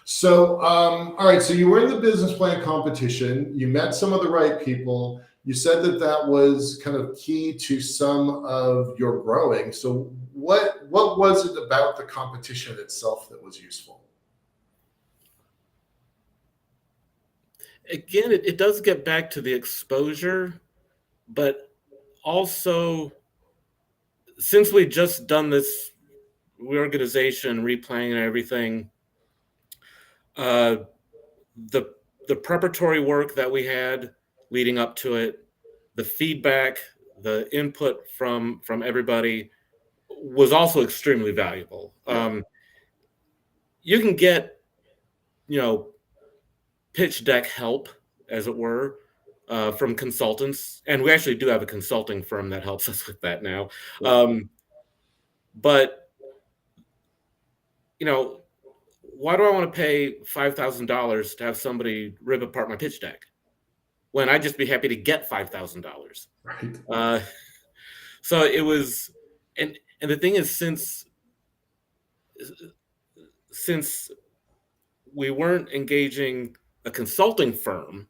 [SPEAKER 1] So, all right. So you were in the business plan competition. You met some of the right people. You said that was kind of key to some of your growing. So what was it about the competition itself that was useful?
[SPEAKER 2] Again, it does get back to the exposure, but also, since we just done this reorganization, replanning and everything, the preparatory work that we had leading up to it, the feedback, the input from everybody was also extremely valuable. You can get, pitch deck help, as it were, from consultants, and we actually do have a consulting firm that helps us with that now. But why do I want to pay $5,000 to have somebody rip apart my pitch deck when I'd just be happy to get $5,000?
[SPEAKER 1] Right.
[SPEAKER 2] So it was, and the thing is, since we weren't engaging a consulting firm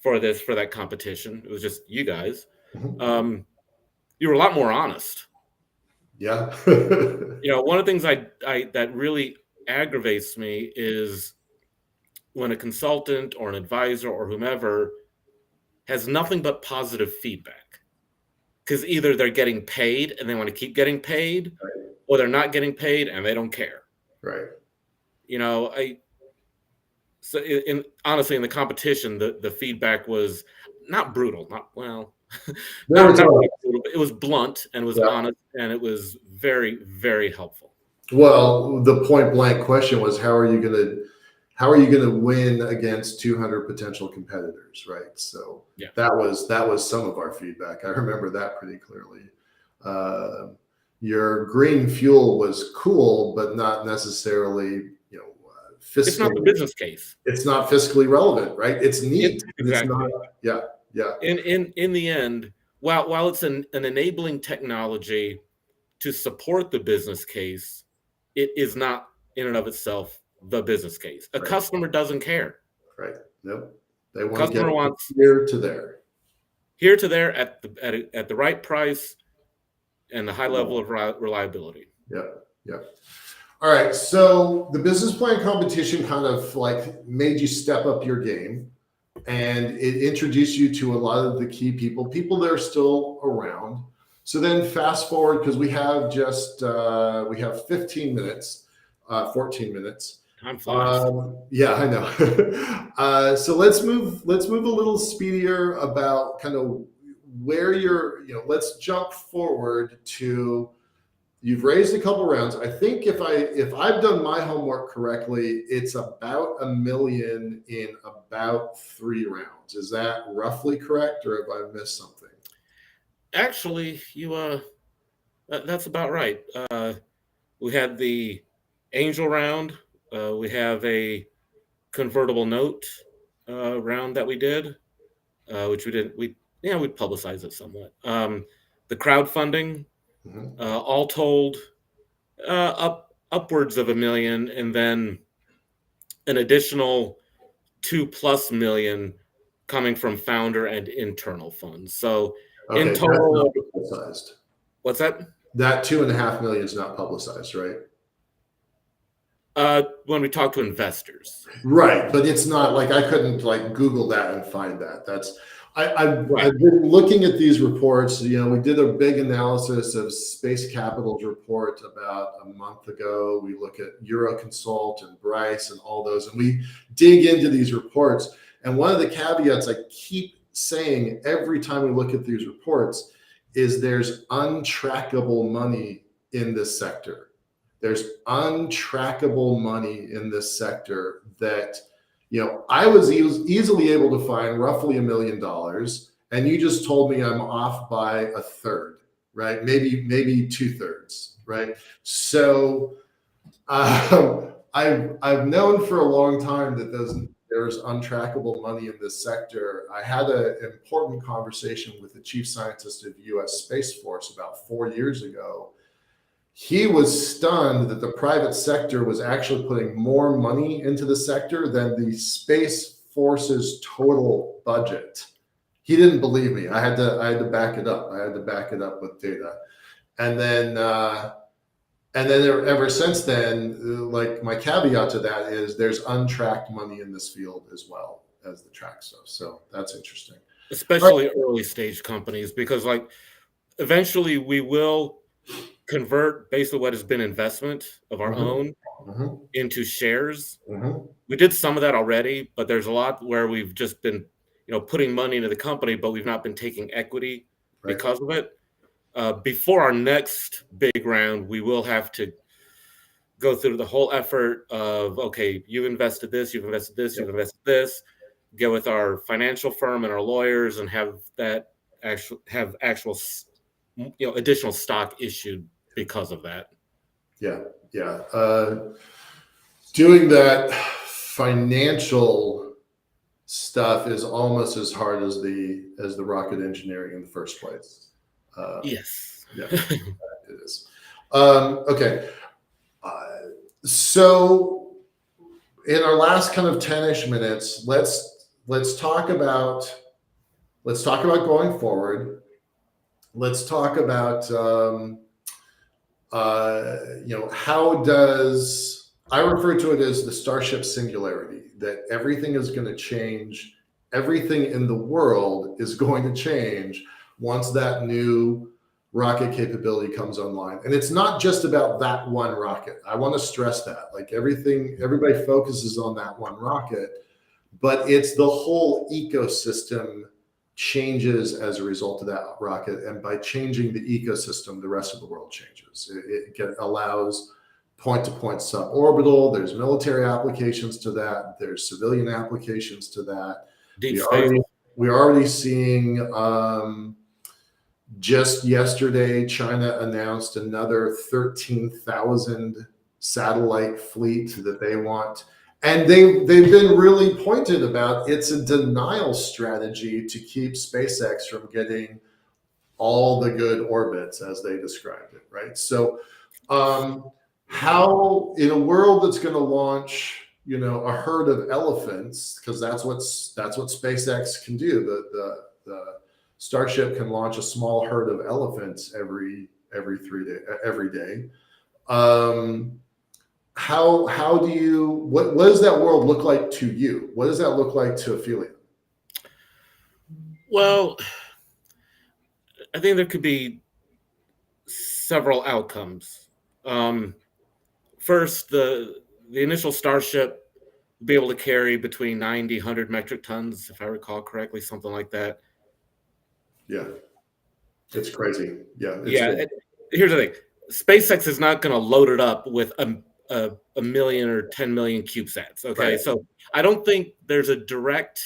[SPEAKER 2] for that competition, it was just you guys.
[SPEAKER 1] Mm-hmm.
[SPEAKER 2] You were a lot more honest.
[SPEAKER 1] Yeah.
[SPEAKER 2] One of the things that really aggravates me is when a consultant or an advisor or whomever has nothing but positive feedback, because either they're getting paid and they want to keep getting paid,
[SPEAKER 1] right,
[SPEAKER 2] or they're not getting paid and they don't care.
[SPEAKER 1] Right.
[SPEAKER 2] Honestly, in the competition, the feedback was not brutal, it was blunt and was honest, and it was very, very helpful.
[SPEAKER 1] Well, the point blank question was, how are you going to win against 200 potential competitors, right? So that was some of our feedback. I remember that pretty clearly. Your green fuel was cool, but not necessarily, fiscally.
[SPEAKER 2] It's not the business case.
[SPEAKER 1] It's not fiscally relevant, right? It's neat.
[SPEAKER 2] Exactly.
[SPEAKER 1] It's not,
[SPEAKER 2] In the end, while it's an enabling technology to support the business case, it is not in and of itself the business case. A
[SPEAKER 1] Right.
[SPEAKER 2] customer doesn't care.
[SPEAKER 1] Right. Nope. They want to
[SPEAKER 2] Customer
[SPEAKER 1] get
[SPEAKER 2] wants
[SPEAKER 1] here to there.
[SPEAKER 2] here to there at the right price and the high level of reliability.
[SPEAKER 1] Yep. Yep. All right. So the business plan competition kind of like made you step up your game, and it introduced you to a lot of the key people that are still around. So then fast forward, because we have just we have 15 minutes, 14 minutes.
[SPEAKER 2] Time flies.
[SPEAKER 1] Yeah, I know. So let's move a little speedier about kind of where let's jump forward to, you've raised a couple rounds. I think if I've done my homework correctly, it's about $1 million in about 3 rounds. Is that roughly correct, or have I missed something?
[SPEAKER 2] Actually, that's about right. We had the angel round. We have a convertible note round that we did, which we didn't. We publicized it somewhat. The crowdfunding, all told, upwards of $1 million, and then an additional $2+ million coming from founder and internal funds. So
[SPEAKER 1] Okay,
[SPEAKER 2] in total,
[SPEAKER 1] that's not publicized.
[SPEAKER 2] What's that?
[SPEAKER 1] That $2.5 million is not publicized, right?
[SPEAKER 2] When we talk to investors,
[SPEAKER 1] right? But it's not like I couldn't like Google that and find that. That's I've
[SPEAKER 2] Right.
[SPEAKER 1] been looking at these reports. We did a big analysis of Space Capital's report about a month ago. We look at Euroconsult and Bryce and all those, and we dig into these reports. And one of the caveats I keep saying every time we look at these reports is there's untrackable money in this sector. There's untrackable money in this sector that, I was easily able to find roughly $1 million, and you just told me I'm off by a third, right? Maybe 2/3, right? So I've known for a long time that there's untrackable money in this sector. I had an important conversation with the chief scientist of U.S. Space Force about 4 years ago. He was stunned that the private sector was actually putting more money into the sector than the Space Force's total budget. He didn't believe me. I had to back it up. I had to back it up with data. And then ever since then, like my caveat to that is there's untracked money in this field as well as the track stuff. So that's interesting.
[SPEAKER 2] Especially early stage companies, because like eventually we will convert basically what has been investment of our own into shares. We did some of that already, but there's a lot where we've just been, putting money into the company, but we've not been taking equity because of it. Before our next big round, we will have to go through the whole effort of, okay, you've invested this, you've invested this, you've invested this, get with our financial firm and our lawyers and have actual additional stock issued because of that. Yeah.
[SPEAKER 1] Doing that financial stuff is almost as hard as the rocket engineering in the first place.
[SPEAKER 2] Yes.
[SPEAKER 1] Yeah, it is. Okay. So in our last kind of 10-ish minutes, let's talk about going forward. Let's talk about how does, I refer to it as the Starship singularity, that everything is going to change. Everything in the world is going to change once that new rocket capability comes online. And it's not just about that one rocket. I want to stress that. Like everybody focuses on that one rocket, but it's the whole ecosystem changes as a result of that rocket. And by changing the ecosystem, the rest of the world changes. It allows point-to-point suborbital. There's military applications to that. There's civilian applications to that. We're already seeing, just yesterday, China announced another 13,000 satellite fleet that they want. And they've been really pointed about it's a denial strategy to keep SpaceX from getting all the good orbits, as they described it, right? So How, in a world that's going to launch, a herd of elephants, because that's what SpaceX can do. The Starship can launch a small herd of elephants every day. How do you, what does that world look like to you? What does that look like to Aphelion?
[SPEAKER 2] Well, I think there could be several outcomes. First, the initial Starship will be able to carry between 90, 100 metric tons, if I recall correctly, something like that.
[SPEAKER 1] Yeah, it's crazy. Yeah,
[SPEAKER 2] here's the thing: SpaceX is not going to load it up with a million or 10 million CubeSats. Okay,
[SPEAKER 1] right.
[SPEAKER 2] so I don't think there's a direct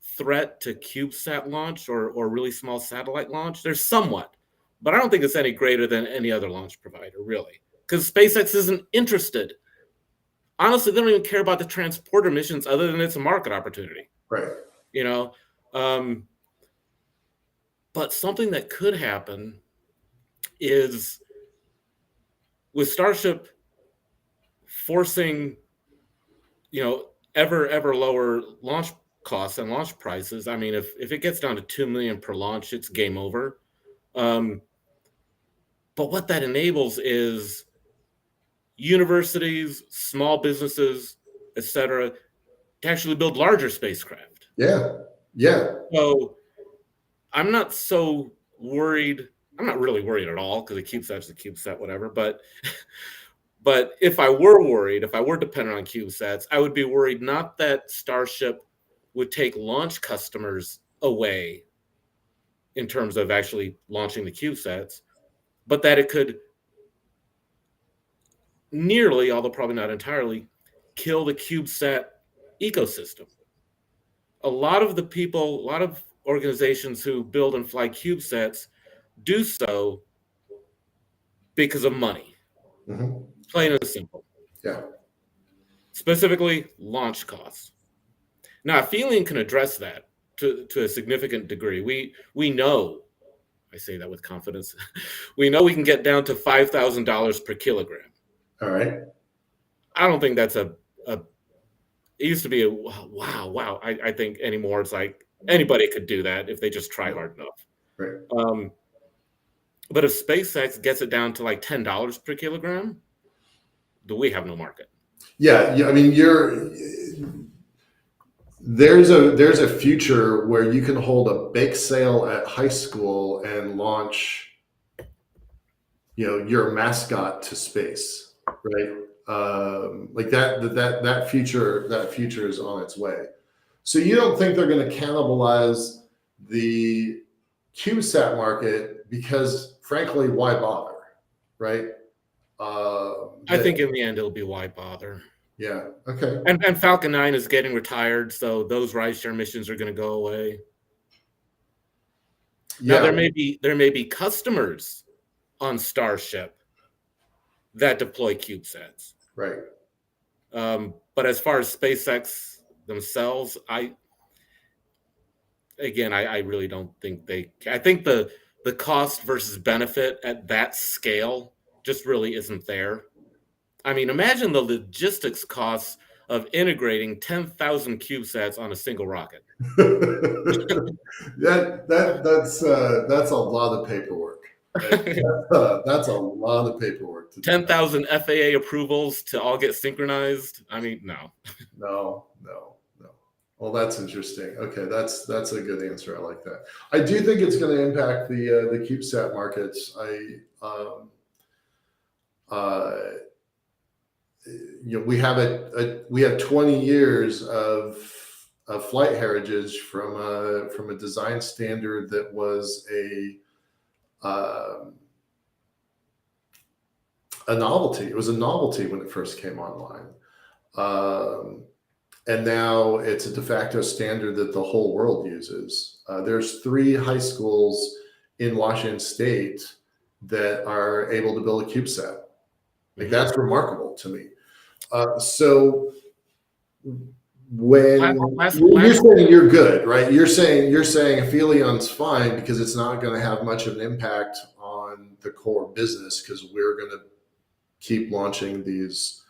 [SPEAKER 2] threat to CubeSat launch or really small satellite launch. There's somewhat, but I don't think it's any greater than any other launch provider, really, because SpaceX isn't interested. Honestly, they don't even care about the transporter missions, other than it's a market opportunity.
[SPEAKER 1] Right.
[SPEAKER 2] But something that could happen is with Starship forcing, ever lower launch costs and launch prices. I mean, if it gets down to 2 million per launch, it's game over. But what that enables is universities, small businesses, etc., to actually build larger spacecraft.
[SPEAKER 1] Yeah.
[SPEAKER 2] So I'm not so worried. I'm not really worried at all, because the CubeSat's the CubeSat, whatever. But if I were worried, if I were dependent on CubeSats, I would be worried not that Starship would take launch customers away in terms of actually launching the CubeSats, but that it could nearly, although probably not entirely, kill the CubeSat ecosystem. A lot of organizations who build and fly CubeSats do so because of money.
[SPEAKER 1] Mm-hmm.
[SPEAKER 2] Plain and simple.
[SPEAKER 1] Yeah.
[SPEAKER 2] Specifically, launch costs. Now, Aphelion can address that to a significant degree. We know, I say that with confidence, we know we can get down to $5,000 per kilogram.
[SPEAKER 1] All right.
[SPEAKER 2] I don't think that's it used to be a wow. I think anymore it's like anybody could do that if they just try hard enough.
[SPEAKER 1] Right.
[SPEAKER 2] But if SpaceX gets it down to like $10 per kilogram, do we have no market?
[SPEAKER 1] Yeah. I mean, there's a future where you can hold a bake sale at high school and launch, your mascot to space, right? Like that future is on its way. So you don't think they're going to cannibalize the CubeSat market, because frankly, why bother, right?
[SPEAKER 2] I think in the end it'll be why bother.
[SPEAKER 1] Yeah. Okay.
[SPEAKER 2] And Falcon 9 is getting retired, so those rideshare missions are going to go away. Yeah. Now there may be customers on Starship that deploy CubeSats.
[SPEAKER 1] Right.
[SPEAKER 2] But as far as SpaceX themselves, I really don't think I think the cost versus benefit at that scale just really isn't there. I mean, imagine the logistics costs of integrating 10,000 CubeSats on a single rocket.
[SPEAKER 1] That's a lot of paperwork. Right? That's a lot of paperwork.
[SPEAKER 2] 10,000 FAA approvals to all get synchronized. I mean, no.
[SPEAKER 1] Well, that's interesting. Okay, that's a good answer. I like that. I do think it's going to impact the CubeSat markets. We have 20 years of flight heritage from a design standard that was a novelty. It was a novelty when it first came online. And now it's a de facto standard that the whole world uses. There's 3 high schools in Washington State that are able to build a CubeSat. Like, that's remarkable to me. So when you're saying you're good, right? You're saying Aphelion's fine because it's not going to have much of an impact on the core business, because we're going to keep launching these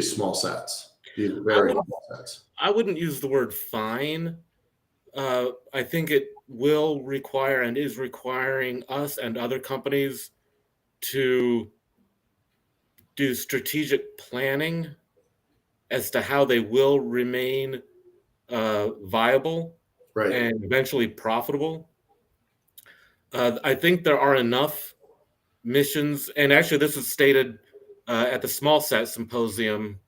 [SPEAKER 1] small sats, these
[SPEAKER 2] I
[SPEAKER 1] very
[SPEAKER 2] wouldn't
[SPEAKER 1] small sats.
[SPEAKER 2] I wouldn't use the word fine. I think it will require and is requiring us and other companies to do strategic planning as to how they will remain viable
[SPEAKER 1] Right.
[SPEAKER 2] and eventually profitable. I think there are enough missions, and actually, this was stated at the Small Sat Symposium.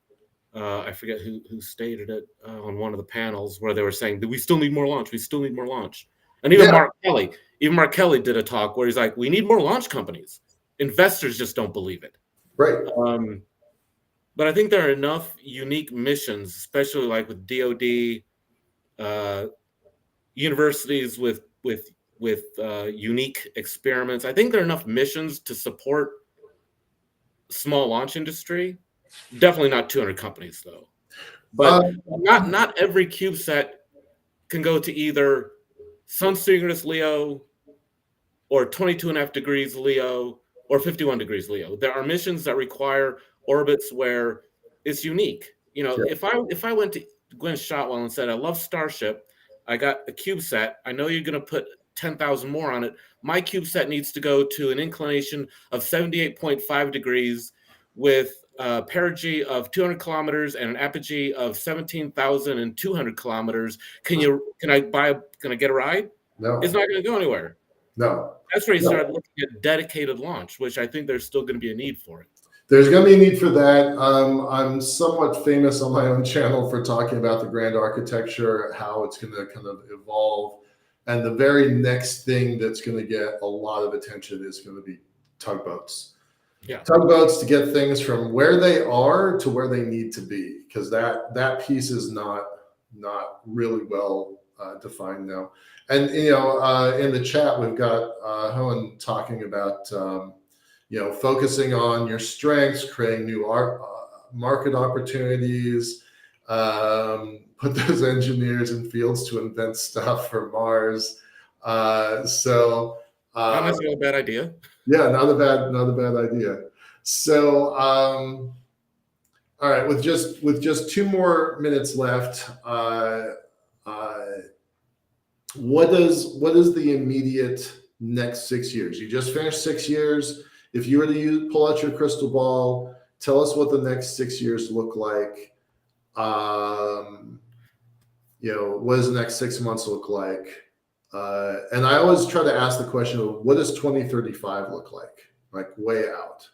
[SPEAKER 2] I forget who stated it on one of the panels where they were saying that we still need more launch. We still need more launch. And even Mark Kelly did a talk where he's like, we need more launch companies. Investors just don't believe it.
[SPEAKER 1] Right.
[SPEAKER 2] But I think there are enough unique missions, especially like with DoD, universities with unique experiments. I think there are enough missions to support small launch industry. Definitely not 200 companies though. But not every CubeSat can go to either Sun Synchronous LEO or 22.5 degrees LEO or 51 degrees LEO. There are missions that require orbits where it's unique. You know, if I went to Gwen Shotwell and said, I love Starship, I got a CubeSat, I know you're going to put 10,000 more on it. My CubeSat needs to go to an inclination of 78.5 degrees with a perigee of 200 kilometers and an apogee of 17,200 kilometers. Can I get a ride?
[SPEAKER 1] No.
[SPEAKER 2] It's not going to go anywhere.
[SPEAKER 1] No.
[SPEAKER 2] That's where you start looking at dedicated launch, which I think there's still going to be a need for it.
[SPEAKER 1] There's going to be a need for that. I'm somewhat famous on my own channel for talking about the grand architecture, how it's going to kind of evolve. And the very next thing that's going to get a lot of attention is going to be tugboats.
[SPEAKER 2] Yeah.
[SPEAKER 1] Tugboats to get things from where they are to where they need to be, because that piece is not really well defined now. And in the chat we've got Helen talking about focusing on your strengths, creating new market opportunities, put those engineers in fields to invent stuff for Mars.
[SPEAKER 2] Not necessarily a bad idea.
[SPEAKER 1] Yeah, not a bad idea. So, all right, with just 2 more minutes left, what is the immediate next 6 years? You just finished 6 years. If you were to pull out your crystal ball, tell us what the next 6 years look like. What does the next 6 months look like? And I always try to ask the question of what does 2035 look like way out?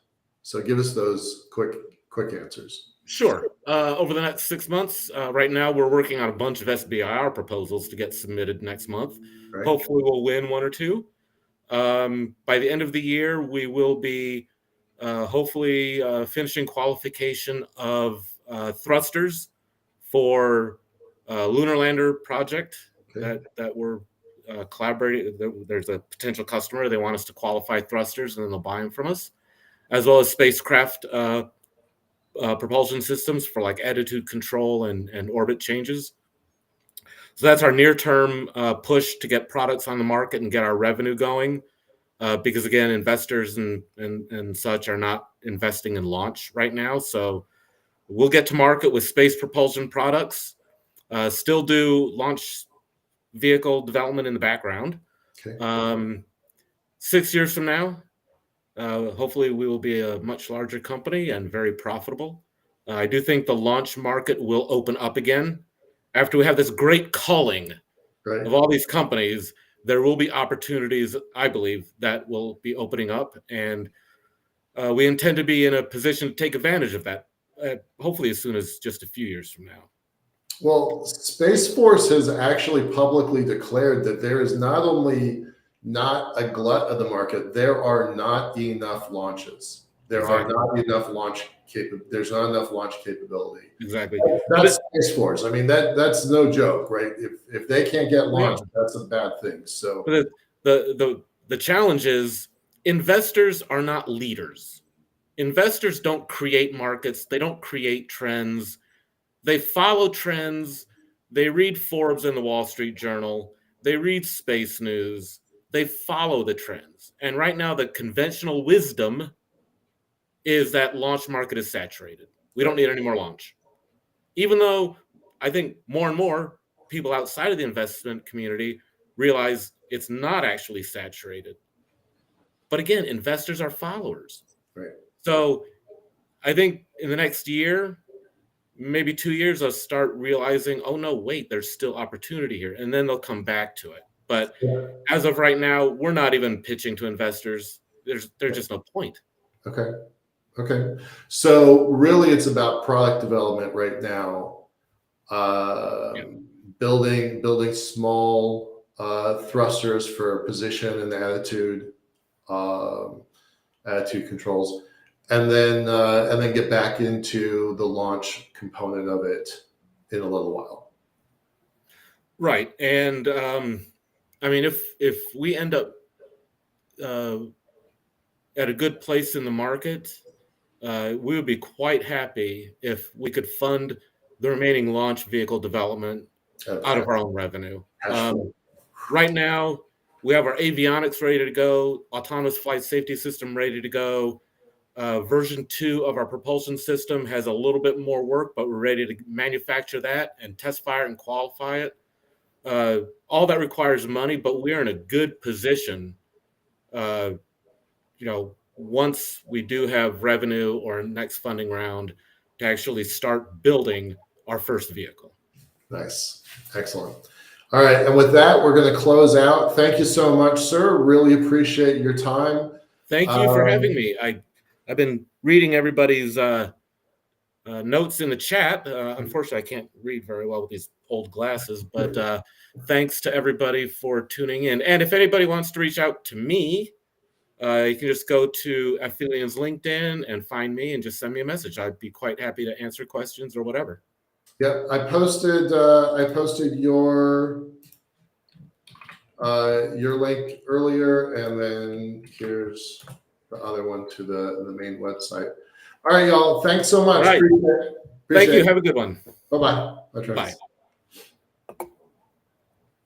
[SPEAKER 1] So give us those quick answers.
[SPEAKER 2] Sure. Over the next 6 months, right now we're working on a bunch of SBIR proposals to get submitted next month.
[SPEAKER 1] Right.
[SPEAKER 2] Hopefully we'll win 1 or 2. By the end of the year, we will be hopefully finishing qualification of thrusters for lunar lander project that we're collaborating. There's a potential customer. They want us to qualify thrusters, and then they'll buy them from us, as well as spacecraft propulsion systems for like attitude control and orbit changes. So that's our near-term push to get products on the market and get our revenue going. Because again, investors and such are not investing in launch right now. So we'll get to market with space propulsion products, still do launch vehicle development in the background.
[SPEAKER 1] Okay.
[SPEAKER 2] 6 years from now, hopefully we will be a much larger company and very profitable. I do think the launch market will open up again. After we have this great culling of all these companies, there will be opportunities, I believe, that will be opening up. And we intend to be in a position to take advantage of that, hopefully as soon as just a few years from now.
[SPEAKER 1] Well, Space Force has actually publicly declared that there is not only not a glut of the market, there are not enough launches. There's not enough launch capability.
[SPEAKER 2] Exactly.
[SPEAKER 1] That's Space Force. I mean, that's no joke, right? If they can't get launched, that's a bad thing. So
[SPEAKER 2] the challenge is investors are not leaders. Investors don't create markets. They don't create trends. They follow trends. They read Forbes and the Wall Street Journal. They read Space News. They follow the trends. And right now, the conventional wisdom is that launch market is saturated. We don't need any more launch. Even though I think more and more people outside of the investment community realize it's not actually saturated. But again, investors are followers.
[SPEAKER 1] Right.
[SPEAKER 2] So I think in the next year, maybe 2 years, they'll start realizing, oh no, wait, there's still opportunity here. And then they'll come back to it. But as of right now, we're not even pitching to investors. There's just no point.
[SPEAKER 1] Okay. Okay. So really it's about product development right now. Building small thrusters for position and attitude controls, and then get back into the launch component of it in a little while.
[SPEAKER 2] Right. And I mean, if we end up at a good place in the market, we would be quite happy if we could fund the remaining launch vehicle development out of our own revenue. Right now, we have our avionics ready to go, autonomous flight safety system ready to go. Version 2 of our propulsion system has a little bit more work, but we're ready to manufacture that and test fire and qualify it. All that requires money, but we're in a good position, once we do have revenue or next funding round, to actually start building our first vehicle.
[SPEAKER 1] Nice. Excellent. All right. And with that, we're going to close out. Thank you so much, sir. Really appreciate your time.
[SPEAKER 2] Thank you for having me. I've been reading everybody's notes in the chat. Unfortunately, I can't read very well with these old glasses, but thanks to everybody for tuning in. And if anybody wants to reach out to me, you can just go to Aphelian's LinkedIn and find me and just send me a message. I'd be quite happy to answer questions or whatever.
[SPEAKER 1] Yep, I posted your link earlier, and then here's the other one to the main website. All right, y'all. Thanks so much.
[SPEAKER 2] Right.
[SPEAKER 1] Appreciate
[SPEAKER 2] Thank you.
[SPEAKER 1] it.
[SPEAKER 2] Have a good one.
[SPEAKER 1] Bye-bye.
[SPEAKER 2] Bye.